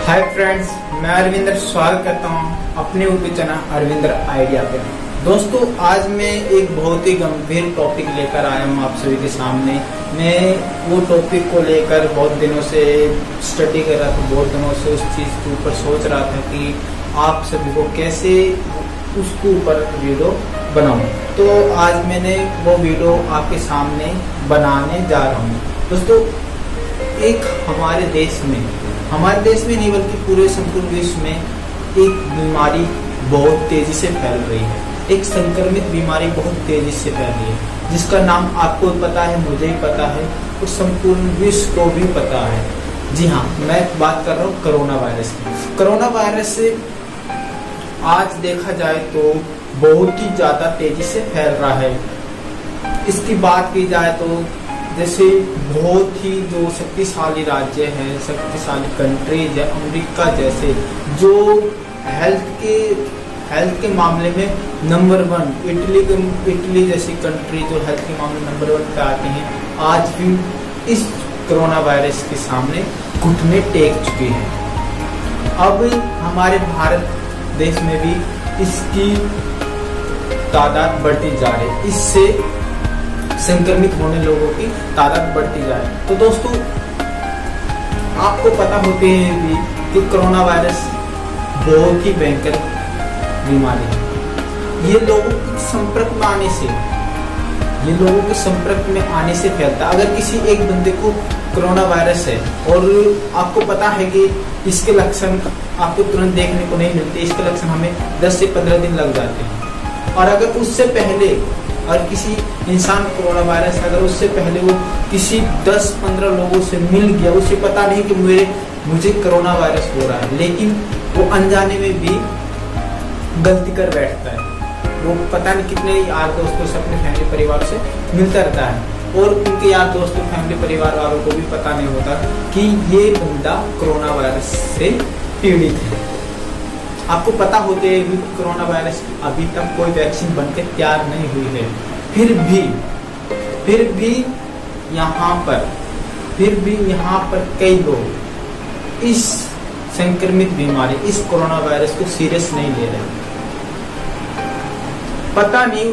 Hi friends, मैं अरविंदर स्वागत करता हूँ अपने यूट्यूब चैनल अरविंदर आइडिया पे। दोस्तों, आज मैं एक बहुत ही गंभीर टॉपिक लेकर आया हूँ आप सभी के सामने। मैं वो टॉपिक को लेकर बहुत दिनों से स्टडी कर रहा था, बहुत दिनों से उस चीज़ के ऊपर सोच रहा था कि आप सभी को कैसे उसके ऊपर वीडियो बनाऊं। तो आज मैंने वो वीडियो आपके सामने बनाने जा रहा हूँ। दोस्तों, एक हमारे देश में नहीं बल्कि पूरे संपूर्ण विश्व में एक बीमारी बहुत तेजी से फैल रही है। एक संक्रमित बीमारी बहुत तेजी से फैल रही है, जिसका नाम आपको पता है, मुझे ही पता है और संपूर्ण विश्व को भी पता है। जी हाँ, मैं बात कर रहा हूँ कोरोना वायरस की। कोरोना वायरस से आज देखा जाए तो बहुत ही ज्यादा तेजी से फैल रहा है। इसकी बात की जाए तो जैसे बहुत ही जो शक्तिशाली राज्य है, शक्तिशाली कंट्रीज है, अमेरिका जैसे जो हेल्थ के मामले में नंबर 1, इटली जैसी कंट्री जो हेल्थ के मामले में नंबर 1 पे आती हैं, आज भी इस कोरोना वायरस के सामने घुटने टेक चुकी हैं। अब हमारे भारत देश में भी इसकी तादाद बढ़ती जा रही है, इससे संक्रमित होने लोगों की तादाद बढ़ती जा रही है। तो दोस्तों, आपको पता होते हैं कि कोरोना वायरस बहुत ही भयंकर बीमारी है। ये लोगों के संपर्क में आने से फैलता है। अगर किसी एक बंदे को कोरोना वायरस है और आपको पता है कि इसके लक्षण आपको तुरंत देखने को नहीं मिलते, इसके लक्षण हमें 10 से 15 दिन लग जाते हैं, और अगर उससे पहले और किसी इंसान कोरोना वायरस अगर उससे पहले वो किसी 10-15 लोगों से मिल गया, उसे पता नहीं कि मुझे कोरोना वायरस हो रहा है, लेकिन वो अनजाने में भी गलती कर बैठता है। वो पता नहीं कितने यार दोस्तों से, अपने फैमिली परिवार से मिलता रहता है और उनके यार दोस्तों, फैमिली परिवार वालों को भी पता नहीं होता कि ये बंदा कोरोना वायरस से पीड़ित है। आपको पता होते हैं कि कोरोना वायरस अभी तक कोई वैक्सीन बनकर तैयार नहीं हुई है, फिर भी यहाँ पर कई लोग इस संक्रमित बीमारी, इस कोरोना वायरस को सीरियस नहीं ले रहे। पता नहीं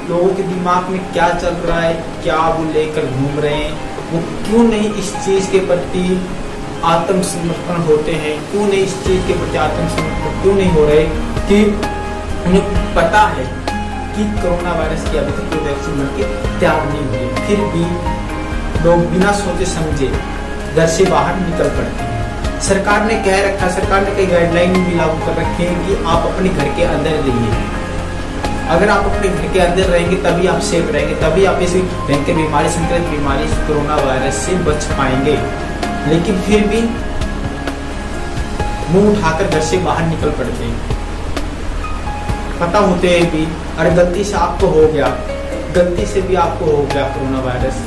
लोगों के दिमाग में क्या चल रहा है, क्या वो लेकर घूम रहे हैं, वो क्यों नहीं इस चीज के प्रति आत्मसमर्पण होते हैं, क्यों नहीं इस चीज के प्रति आत्मसमर्पण क्यों नहीं हो रहे कि उन्हें पता है कि कोरोना वायरस की अभी तक कोई वैक्सीन बनके तैयार नहीं हुई, फिर भी लोग बिना सोचे समझे घर से बाहर निकल पड़ते हैं। सरकार ने कह रखा, सरकार ने कई गाइडलाइन भी लागू कर रखे हैं कि आप अपने घर के अंदर रहिए। अगर आप अपने घर के अंदर रहेंगे तभी आप सेफ रहेंगे, तभी आप इस भयंकर बीमारी, संक्रमित बीमारी कोरोना वायरस से बच पाएंगे। लेकिन फिर भी मुंह उठाकर घर से बाहर निकल पड़ते हैं। पता होते हैं भी, अरे गलती से भी आपको हो गया कोरोना वायरस,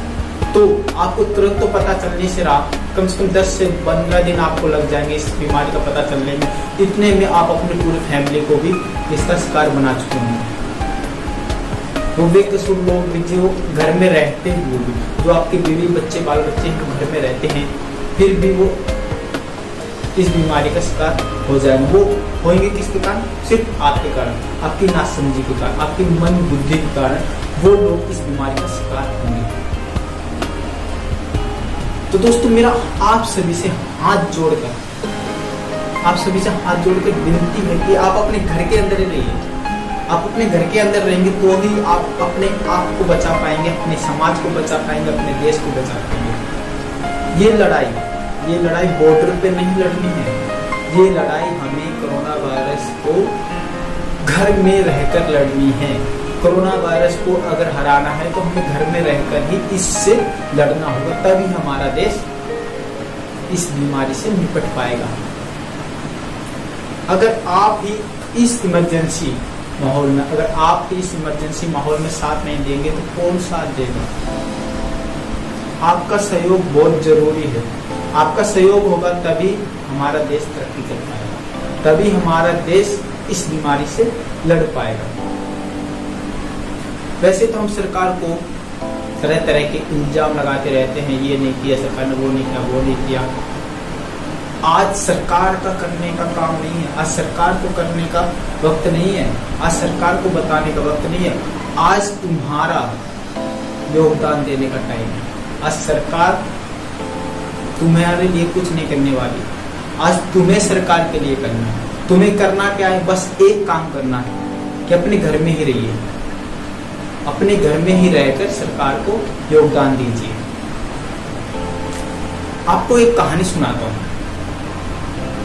तो आपको तुरंत तो पता चलने से रहा, कम से कम 10 से 15 दिन आपको लग जाएंगे इस बीमारी का पता चलने में। इतने में आप अपने पूरे फैमिली को भी इसका शिकार बना चुके होंगे। वो बेकसूर लोग भी जो घर में रहते हुए भी, जो आपके बीवी बच्चे बाल बच्चे घर में रहते हैं, फिर भी वो इस बीमारी का शिकार हो जाएंगे। वो होंगे किसके कारण? सिर्फ आपके कारण, आपकी नासमझी के कारण, आपकी मन बुद्धि के कारण वो लोग इस बीमारी का शिकार होंगे। तो दोस्तों, मेरा आप सभी से हाथ जोड़कर विनती है कि आप अपने घर के अंदर ही रहिए। आप अपने घर के अंदर रहेंगे तो ही आप अपने आप को बचा पाएंगे, अपने समाज को बचा पाएंगे, अपने देश को बचा पाएंगे। ये लड़ाई बॉर्डर पे नहीं लड़नी है। ये लड़ाई हमें कोरोना वायरस को घर में रहकर लड़नी है। कोरोना वायरस को अगर हराना है तो हमें घर में रहकर ही इससे लड़ना होगा, तभी हमारा देश इस बीमारी से निपट पाएगा। अगर आप भी इस इमरजेंसी माहौल में साथ नहीं देंगे तो कौन साथ देगा? आपका सहयोग बहुत जरूरी है। आपका सहयोग होगा तभी हमारा देश तरक्की कर पाएगा, तभी हमारा देश इस बीमारी से लड़ पाएगा। वैसे तो हम सरकार को तरह तरह के इल्जाम लगाते रहते हैं, ये नहीं किया सरकार ने, वो नहीं किया, आज सरकार का करने का काम नहीं है, आज सरकार को करने का वक्त नहीं है, आज सरकार को बताने का वक्त नहीं है। आज तुम्हारा योगदान देने का टाइम है। आज सरकार तुम्हारे लिए कुछ नहीं करने वाली, आज तुम्हें सरकार के लिए करना है। तुम्हें करना क्या है? बस एक काम करना है कि अपने घर में ही रहिए, अपने घर में ही रहकर सरकार को योगदान दीजिए। आपको एक कहानी सुनाता हूँ।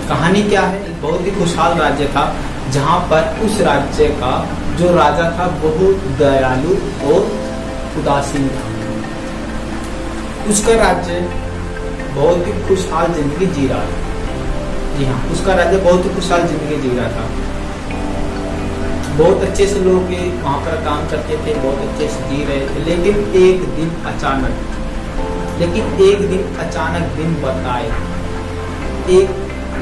कहानी क्या है? एक बहुत ही खुशहाल राज्य था, जहां पर उस राज्य का जो राजा था बहुत दयालु और उदासीन था। उसका राज्य बहुत ही खुशहाल जिंदगी जी रहा था। जी हाँ, उसका राज्य बहुत ही खुशहाल जिंदगी जी रहा था। बहुत अच्छे से लोग वहां पर काम करते थे, बहुत अच्छे से जी रहे थे। लेकिन एक दिन अचानक दिन बताए एक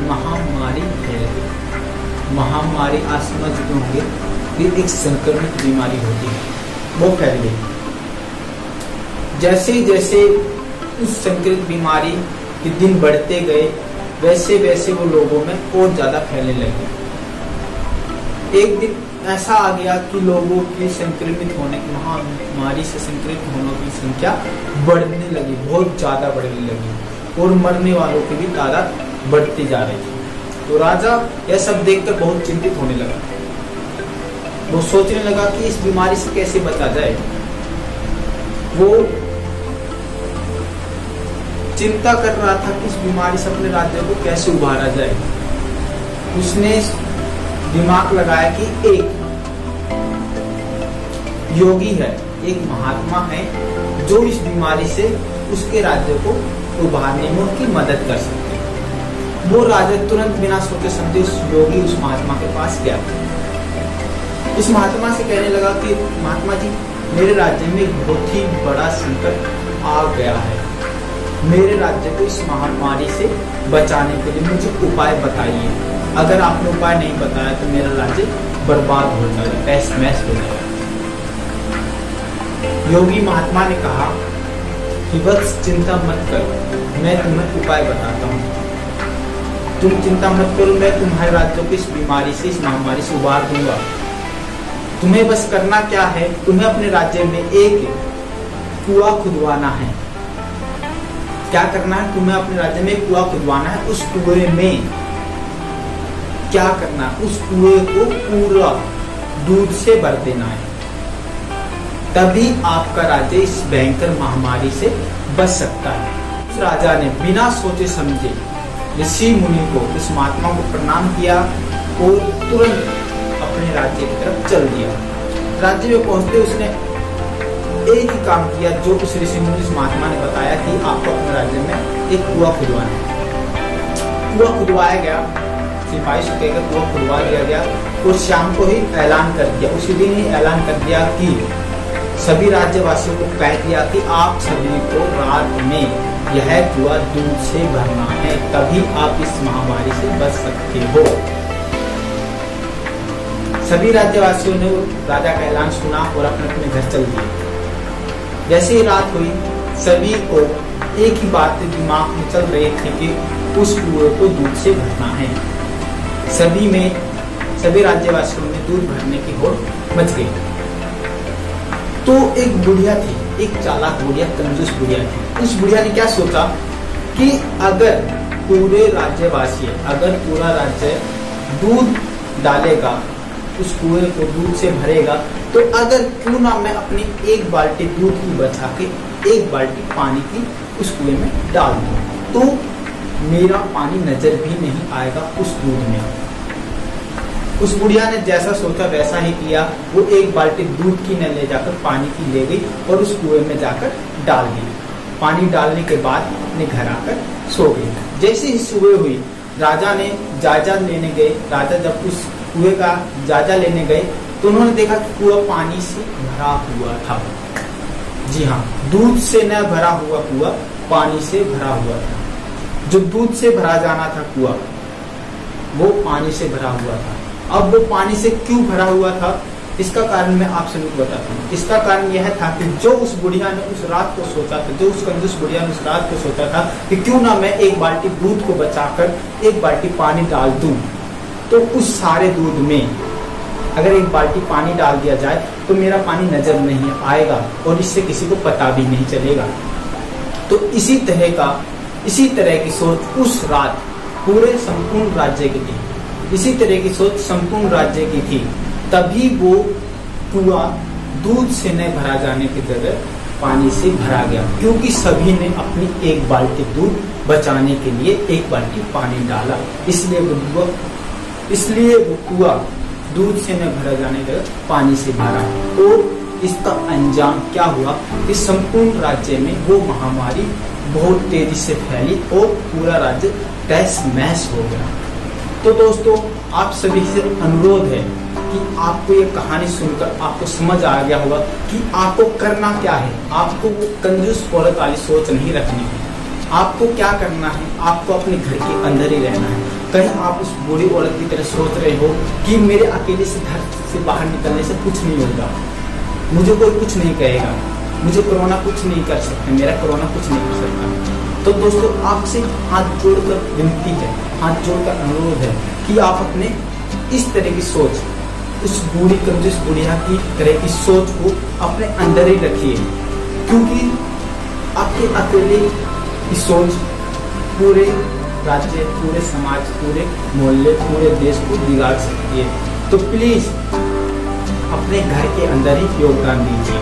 महामारी फैल गई। महामारी आप समझते होंगे कि एक संक्रमित बीमारी होती है, वो फैल गई। जैसे जैसे उस संक्रमित बीमारी के दिन बढ़ते गए, वैसे वैसे वो लोगों में और ज्यादा फैलने लगी। एक दिन ऐसा आ गया कि लोगों की संक्रमित होने की, महामारी से संक्रमित होने की संख्या बढ़ने लगी, बहुत ज्यादा बढ़ने लगी और मरने वालों की भी तादाद बढ़ती जा रही थी। तो राजा यह सब देखकर बहुत चिंतित होने लगा। वो सोचने लगा कि इस बीमारी से कैसे बचा जाए। वो चिंता कर रहा था कि इस बीमारी से अपने राज्य को कैसे उबारा जाए। उसने दिमाग लगाया कि एक योगी है, एक महात्मा है जो इस बीमारी से उसके राज्य को उबारने में उनकी मदद कर सकते हैं। वो राजा तुरंत बिना सोचे समझे उस योगी, उस महात्मा के पास गया। उस महात्मा से कहने लगा कि महात्मा जी, मेरे राज्य में एक बहुत ही बड़ा संकट आ गया है। मेरे राज्य को इस महामारी से बचाने के लिए मुझे उपाय बताइए। अगर आपने उपाय नहीं बताया तो मेरा राज्य बर्बाद हो जाएगा, तहस महस हो जाएगा। योगी महात्मा ने कहा कि बस चिंता मत करो, मैं तुम्हें उपाय बताता हूँ। तुम चिंता मत करो, मैं तुम्हारे राज्य को इस बीमारी से, इस महामारी से उबार दूंगा। तुम्हें बस करना क्या है? तुम्हें अपने राज्य में एक कुआं खुदवाना है। क्या करना है? तुम्हें अपने राज्य में एक कुआं खुदवाना है। उस कुएं में क्या करना है? उस कुएं को पूरा दूध से भर देना है। तभी आपका राज्य इस भयंकर महामारी से बच सकता है। उस राजा ने बिना सोचे समझे ऋषि मुनि को, इस महात्मा को प्रणाम किया और तुरंत अपने राज्य की तरफ चल दिया। राज्य में पहुंचते उसने एक ही काम किया जो उस ऋषि मुनि, इस महात्मा ने बताया कि आपको अपने राज्य में एक कुआं खुदवाना है। कुआं खुदवाया गया, सिपाही से कहकर कुआं खुदवा दिया गया और शाम को ही ऐलान कर दिया, उसी दिन ही ऐलान कर दिया कि सभी राज्यवासियों को कह दिया कि आप सभी को रात में यह कुआं दूध से भरना है, तभी आप इस महामारी से बच सकते हो। सभी राज्यवासियों ने राजा का ऐलान सुना और अपने अपने घर चल दिए। जैसे ही रात हुई, सभी को एक ही बात दिमाग में चल रही थी कि उस कुएं को दूध से भरना है। सभी राज्यवासियों में दूध भरने की होड़ मच गई। तो एक बुढ़िया थी, एक चालाक बुढ़िया, कंजूस बुढ़िया थी। उस बुढ़िया ने क्या सोचा कि अगर पूरा राज्य दूध डालेगा, उस कुएं को दूध से भरेगा, तो अगर क्यों ना मैं अपनी एक बाल्टी दूध की बचा के एक बाल्टी पानी की उस कुएं में डाल दूं, तो मेरा पानी नजर भी नहीं आएगा उस दूध में। उस बुढ़िया ने जैसा सोचा वैसा ही किया। वो एक बाल्टी दूध की न ले जाकर पानी की ले गई और उस कुएं में जाकर डाल दी। पानी डालने के बाद अपने घर आकर सो गई। जैसे ही सुबह हुई, राजा ने जायजा लेने गए। राजा जब उस कुएं का जायजा लेने गए तो उन्होंने देखा कि कुआं पानी से भरा हुआ था। जी हाँ, दूध से न भरा हुआ कुआं पानी से भरा हुआ था। जो दूध से भरा जाना था कुआं, वो पानी से भरा हुआ था। अब वो पानी से क्यों भरा हुआ था? इसका कारण मैं आप सभी को बताता हूँ। इसका कारण यह था कि जो उस बुढ़िया ने उस रात को सोचा था, जो उस कंजूस बुढ़िया ने उस रात को सोचा था कि क्यों ना मैं एक बाल्टी दूध को बचाकर एक बाल्टी पानी डाल दूं, तो उस सारे दूध में अगर एक बाल्टी पानी डाल दिया जाए तो मेरा पानी नजर नहीं आएगा और इससे किसी को पता भी नहीं चलेगा। तो इसी तरह की सोच उस रात पूरे संपूर्ण राज्य की थी। इसी तरह की सोच संपूर्ण राज्य की थी। तभी वो कुआं दूध से न भरा जाने की जगह पानी से भरा गया, क्योंकि सभी ने अपनी एक बाल्टी दूध बचाने के लिए एक बाल्टी पानी डाला। इसलिए वो कुआं दूध से न भरा जाने की जगह पानी से भरा। और इसका अंजाम क्या हुआ कि संपूर्ण राज्य में वो महामारी बहुत तेजी से फैली और पूरा राज्य तहस महस हो गया। तो दोस्तों, आप सभी से अनुरोध है कि आपको ये कहानी सुनकर आपको समझ आ गया होगा कि आपको करना क्या है। आपको वो कंजूस औरत वाली सोच नहीं रखनी है। आपको क्या करना है, आपको अपने घर के अंदर ही रहना है। कहीं आप उस बूढ़ी औरत की तरह सोच रहे हो कि मेरे अकेले से घर से बाहर निकलने से कुछ नहीं होगा, मुझे कोई कुछ नहीं कहेगा, मुझे कोरोना कुछ नहीं कर सकता, मेरा कोरोना कुछ नहीं कर सकता। तो दोस्तों, आपसे हाथ जोड़कर विनती है, हाथ जोड़कर अनुरोध है कि आप अपने इस तरह की सोच, उस बूढ़ी कंजूस बुढ़िया की तरह की सोच को अपने अंदर ही रखिए, क्योंकि आपके अकेले की सोच पूरे राज्य, पूरे समाज, पूरे मोहल्ले, पूरे देश को बिगाड़ सकती है। तो प्लीज अपने घर के अंदर ही योगदान दीजिए,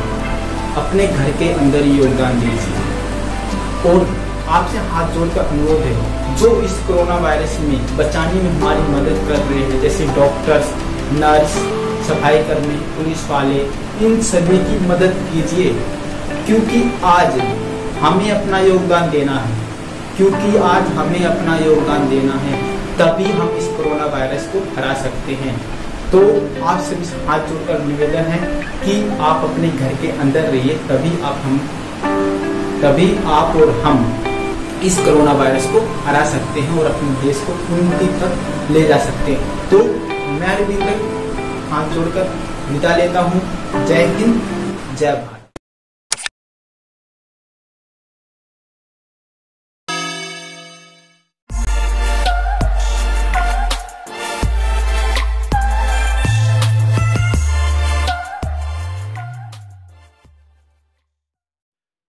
अपने घर के अंदर ही योगदान दीजिए। और आपसे हाथ जोड़कर अनुरोध है, जो इस कोरोना वायरस में बचाने में हमारी मदद कर रहे हैं, जैसे डॉक्टर्स, नर्स, सफाई कर्मी, पुलिस वाले, इन सभी की मदद कीजिए, क्योंकि आज हमें अपना योगदान देना है, क्योंकि आज हमें अपना योगदान देना है, तभी हम इस कोरोना वायरस को हरा सकते हैं। तो आप सभी से हाथ जोड़कर निवेदन है कि आप अपने घर के अंदर रहिए, तभी आप और हम इस कोरोना वायरस को हरा सकते हैं और अपने देश को उन्नति तक ले जा सकते हैं। तो मैं अरविंदर हाथ जोड़कर विदा लेता हूँ। जय हिंद, जय भारत।